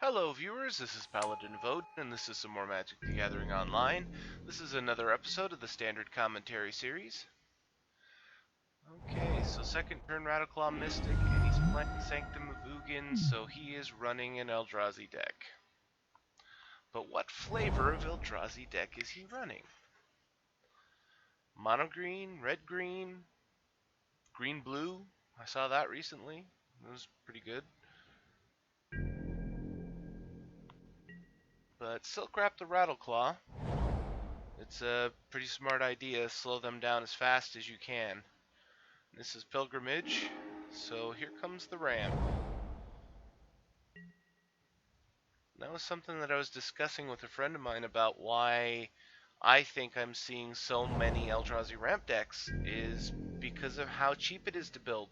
Hello viewers, this is Paladin Vote, and this is some more Magic the Gathering Online. This is another episode of the Standard Commentary series. Okay, so second turn Rattleclaw Mystic, and he's playing Sanctum of Ugin, so he is running an Eldrazi deck. But what flavor of Eldrazi deck is he running? Mono green, red green, green blue? I saw that recently. It was pretty good. But Silk Wrap the Rattleclaw. It's a pretty smart idea. Slow them down as fast as you can. This is Pilgrimage, so here comes the ramp. That was something that I was discussing with a friend of mine about why I think I'm seeing so many Eldrazi ramp decks is because of how cheap it is to build.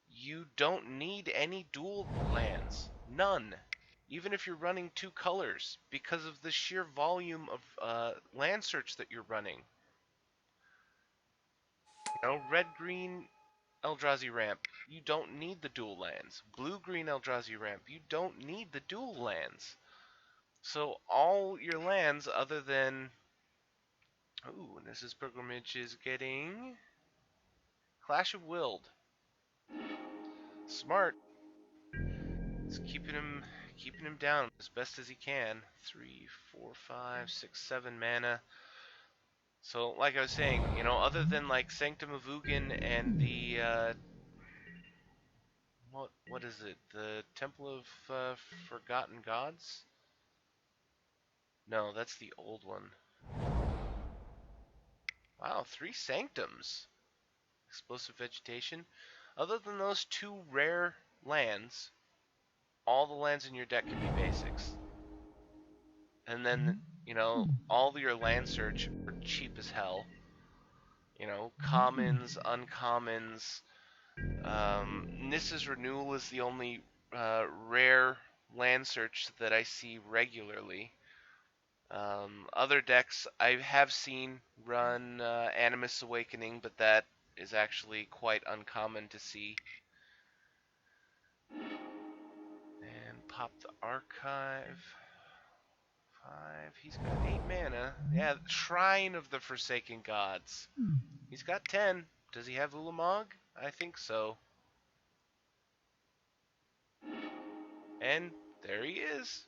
You don't need any dual lands. None. Even if you're running two colors, because of the sheer volume of land search that you're running. You know, red-green Eldrazi ramp, you don't need the dual lands. Blue-green Eldrazi ramp, you don't need the dual lands. So all your lands other than... Ooh, and this is Pilgrimage is getting... Clash of Willed. Smart. It's keeping him down as best as he can. 3, 4, 5, 6, 7 mana. So, like I was saying, you know, other than like Sanctum of Ugin and the what is it? The Temple of Forgotten Gods? No, that's the old one. Wow, 3 Sanctums. Explosive Vegetation. Other than those 2 rare lands, all the lands in your deck can be basics. And then, you know, all your land search are cheap as hell. You know, commons, uncommons. Nissa's Renewal is the only rare land search that I see regularly. Other decks I have seen run Animus Awakening, but that is actually quite uncommon to see. And pop the Archive. 5. He's got 8 mana. Yeah, Shrine of the Forsaken Gods. He's got 10. Does he have Ulamog? I think so. And there he is.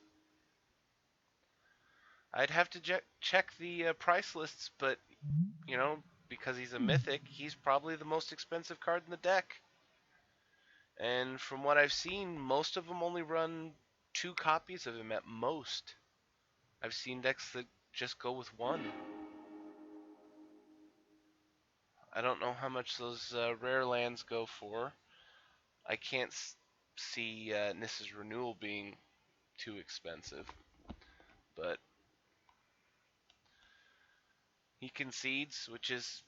I'd have to check the price lists, but, you know, because he's a mythic, he's probably the most expensive card in the deck. And from what I've seen, most of them only run 2 copies of him at most. I've seen decks that just go with 1. I don't know how much those rare lands go for. I can't see Nissa's Renewal being too expensive. But he concedes, which is,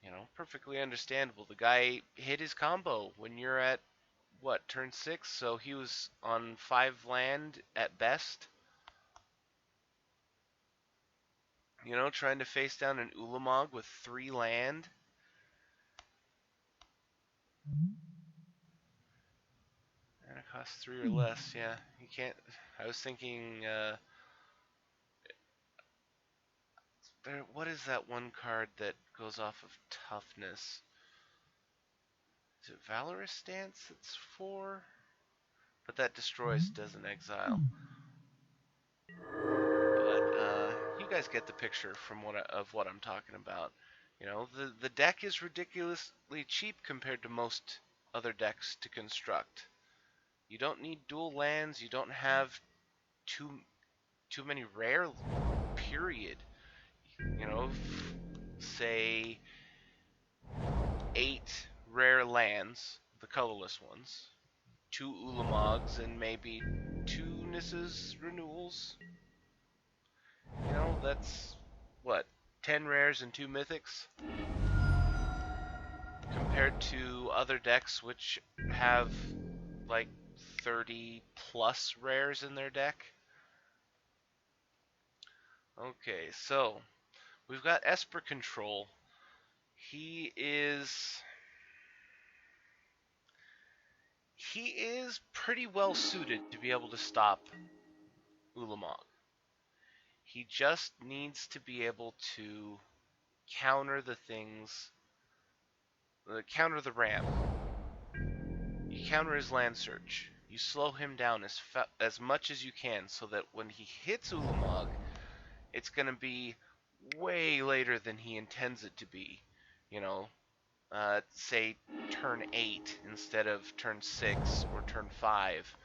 you know, perfectly understandable. The guy hit his combo when you're at, what, turn 6? So he was on 5 land at best. You know, trying to face down an Ulamog with 3 land. And it costs 3 or less, yeah. You can't... I was thinking, what is that one card that goes off of toughness? Is it Valorous Stance it's 4? But that destroys, doesn't exile. But you guys get the picture from what I'm talking about. You know, the deck is ridiculously cheap compared to most other decks to construct. You don't need dual lands. You don't have too many rare. Period. You know, say 8 rare lands, the colorless ones, 2 Ulamogs, and maybe 2 Nissa's Renewals. You know, that's, what, 10 rares and 2 mythics? Compared to other decks which have, like, 30 plus rares in their deck. Okay, so, we've got Esper Control. He is he is pretty well suited to be able to stop Ulamog. He just needs to be able to counter the things, counter the ramp. You counter his land search. You slow him down as much as you can so that when he hits Ulamog, it's going to be way later than he intends it to be. You know, say turn 8 instead of turn 6 or turn 5.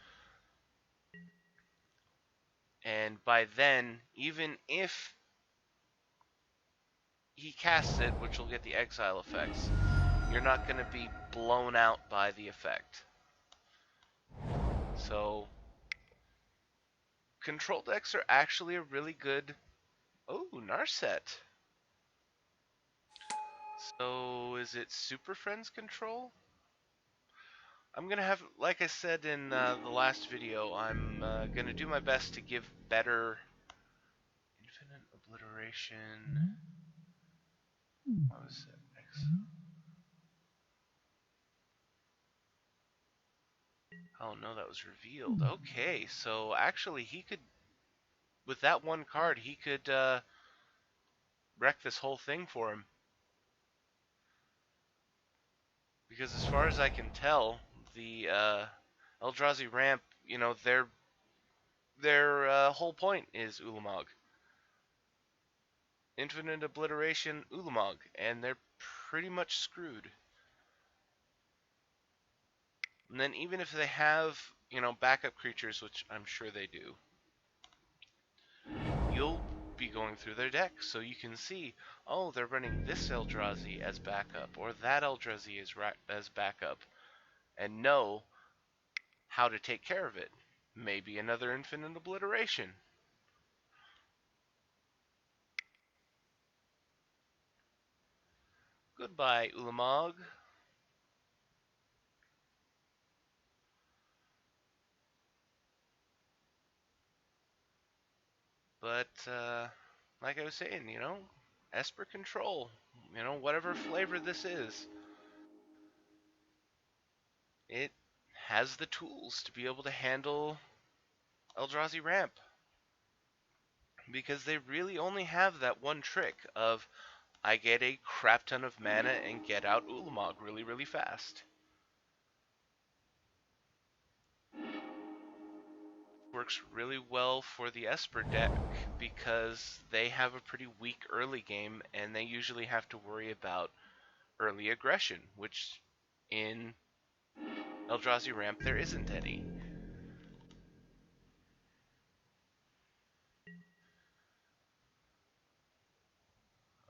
And by then, even if he casts it, which will get the exile effects, you're not going to be blown out by the effect. So, control decks are actually a really good... Oh, Narset. So, is it Super Friends control? I'm going to have, like I said in the last video, I'm going to do my best to give better infinite obliteration. What was it? Oh no, that was revealed. Okay, so actually he could, with that one card, he could wreck this whole thing for him. Because as far as I can tell, the Eldrazi ramp, you know, their whole point is Ulamog. Infinite obliteration, Ulamog, and they're pretty much screwed. And then even if they have, you know, backup creatures, which I'm sure they do, you'll be going through their deck, so you can see, oh, they're running this Eldrazi as backup, or that Eldrazi as backup, and know how to take care of it. Maybe another infinite obliteration. Goodbye, Ulamog. But, like I was saying, you know, Esper Control, you know, whatever flavor this is, it has the tools to be able to handle Eldrazi Ramp. Because they really only have that one trick of, I get a crap ton of mana and get out Ulamog really, really fast. Works really well for the Esper deck because they have a pretty weak early game and they usually have to worry about early aggression, which in Eldrazi Ramp there isn't any.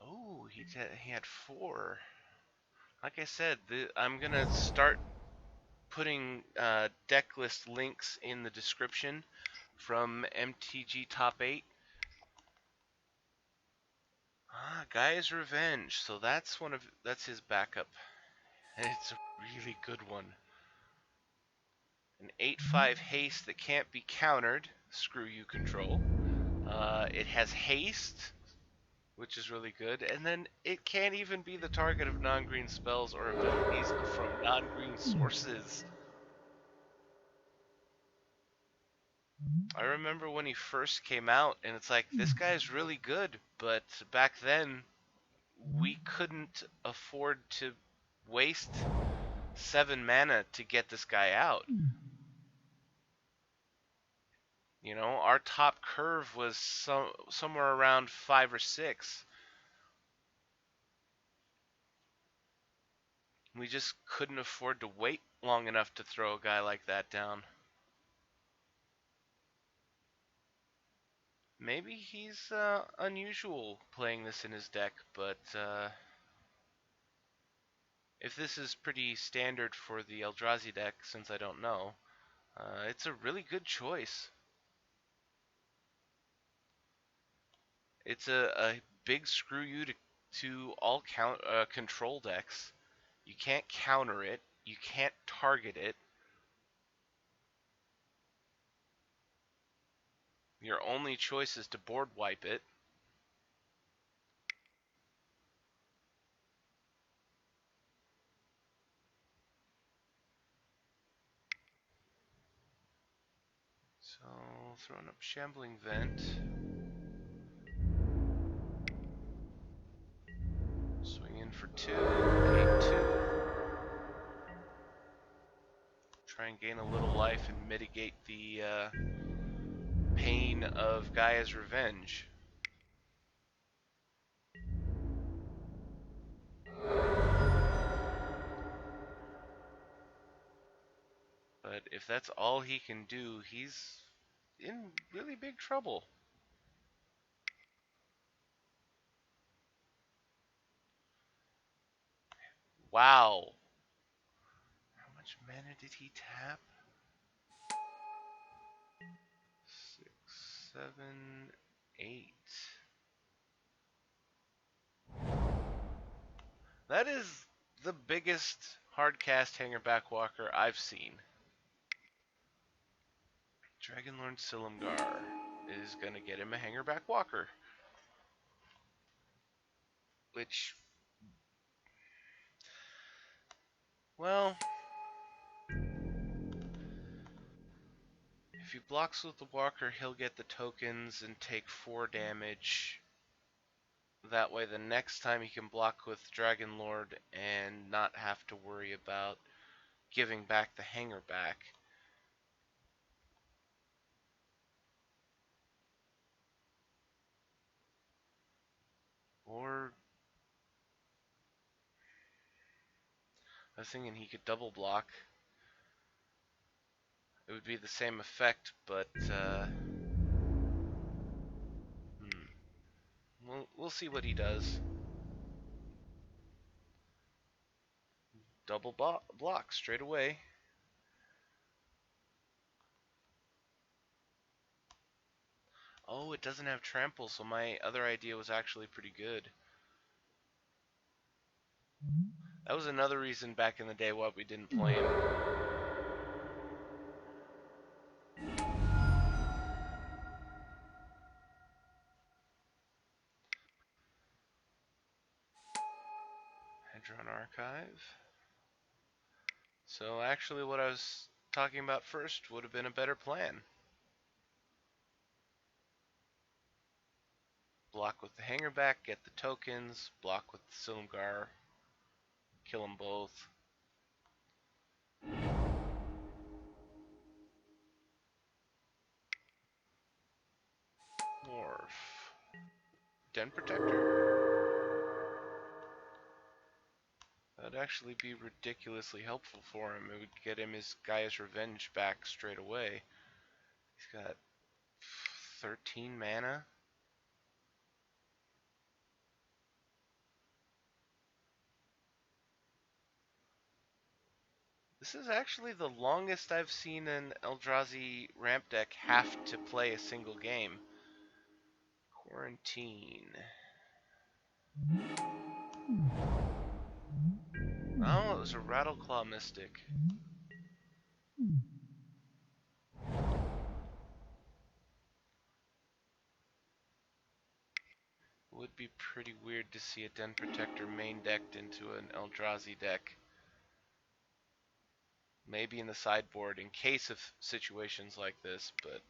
Oh, he had 4. Like I said, I'm gonna start putting deck list links in the description from MTG Top 8. Gaia's Revenge. So that's his backup. And it's a really good one. An 8/5 haste that can't be countered. Screw you, control. It has haste, which is really good, and then it can't even be the target of non-green spells or abilities from non-green sources. I remember when he first came out, and it's like, this guy's really good, but back then, we couldn't afford to waste 7 mana to get this guy out. You know, our top curve was somewhere around 5 or 6. We just couldn't afford to wait long enough to throw a guy like that down. Maybe he's unusual playing this in his deck, but if this is pretty standard for the Eldrazi deck, since I don't know, it's a really good choice. It's a big screw you to all control decks. You can't counter it. You can't target it. Your only choice is to board wipe it. So, throwing up Shambling Vent. Swing in for 2, 8-2. Try and gain a little life and mitigate the pain of Gaia's Revenge. But if that's all he can do, he's in really big trouble. Wow. How much mana did he tap? 6, 7, 8. That is the biggest hardcast Hangerback Walker I've seen. Dragonlord Silumgar is going to get him a Hangerback Walker. Which, well, if he blocks with the Walker, he'll get the tokens and take 4 damage. That way the next time he can block with Dragonlord and not have to worry about giving back the Hangerback. Or I was thinking he could double block. It would be the same effect, but we'll see what he does. Double block straight away. Oh, it doesn't have trample, so my other idea was actually pretty good. That was another reason back in the day why we didn't play him. Hedron Archive. So actually what I was talking about first would have been a better plan. Block with the Hangerback, get the tokens, block with the Silumgar, kill them both. Morph. Den Protector. That'd actually be ridiculously helpful for him. It would get him his Gaia's Revenge back straight away. He's got 13 mana. This is actually the longest I've seen an Eldrazi ramp deck have to play a single game. Quarantine. Oh, it was a Rattleclaw Mystic. It would be pretty weird to see a Den Protector main decked into an Eldrazi deck. Maybe in the sideboard in case of situations like this, but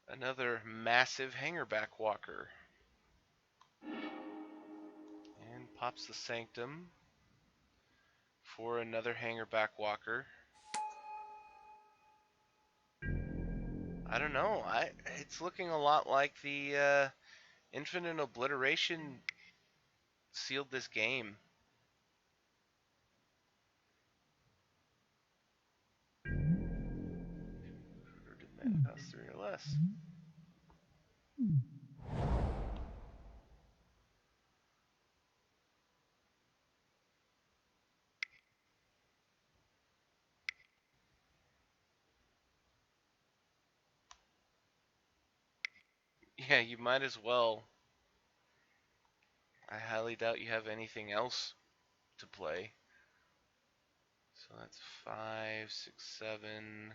another massive Hangerback Walker. And pops the Sanctum for another Hangerback Walker. I don't know. It's looking a lot like the Infinite Obliteration sealed this game. Or did mana cost 3 or less? Yeah, you might as well. I highly doubt you have anything else to play. So that's 5, 6, 7.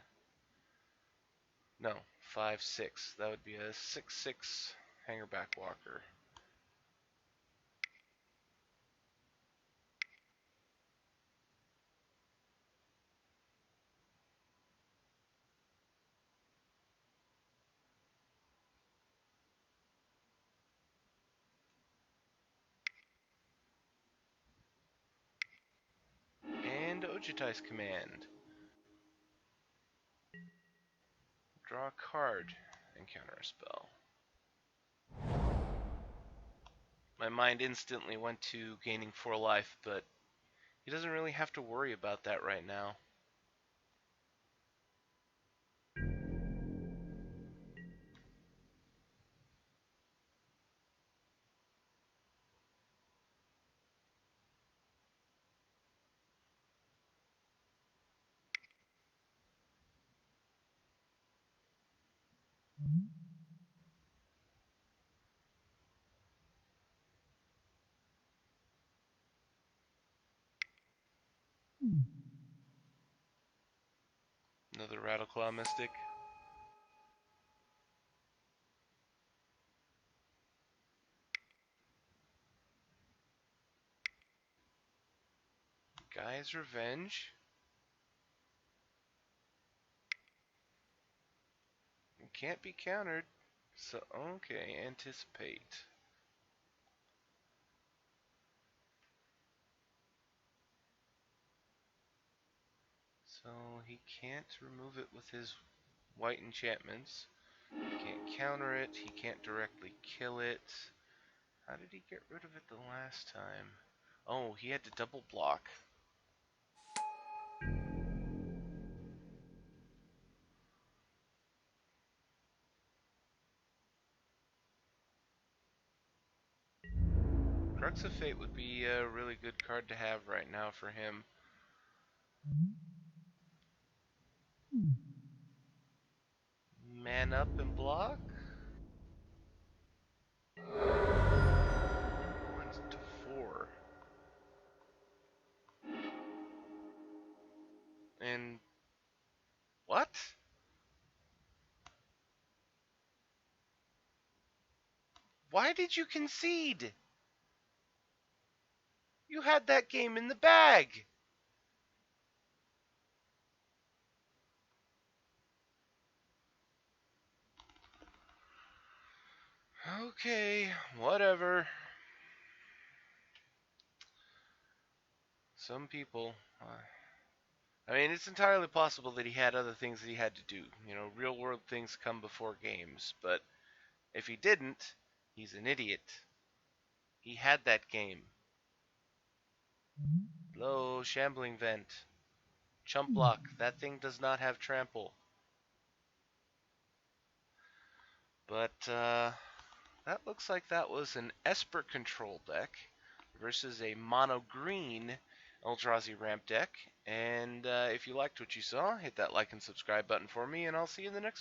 No, 5, 6. That would be a 6/6 Hangerback Walker. Ojitice command. Draw a card and counter a spell. My mind instantly went to gaining 4 life, but he doesn't really have to worry about that right now. Another Rattleclaw Mystic. Guy's Revenge. It can't be countered. So, okay, Anticipate. So, he can't remove it with his white enchantments. He can't counter it. He can't directly kill it. How did he get rid of it the last time? Oh, he had to double block. Crux of Fate would be a really good card to have right now for him. Man up and block? Runs to 4. And what? Why did you concede? You had that game in the bag. Okay, whatever. Some people. I mean, it's entirely possible that he had other things that he had to do. You know, real world things come before games. But if he didn't, he's an idiot. He had that game. Low Shambling Vent. Chump Block. That thing does not have trample. But, that looks like that was an Esper Control deck versus a mono-green Eldrazi ramp deck. And if you liked what you saw, hit that like and subscribe button for me, and I'll see you in the next video.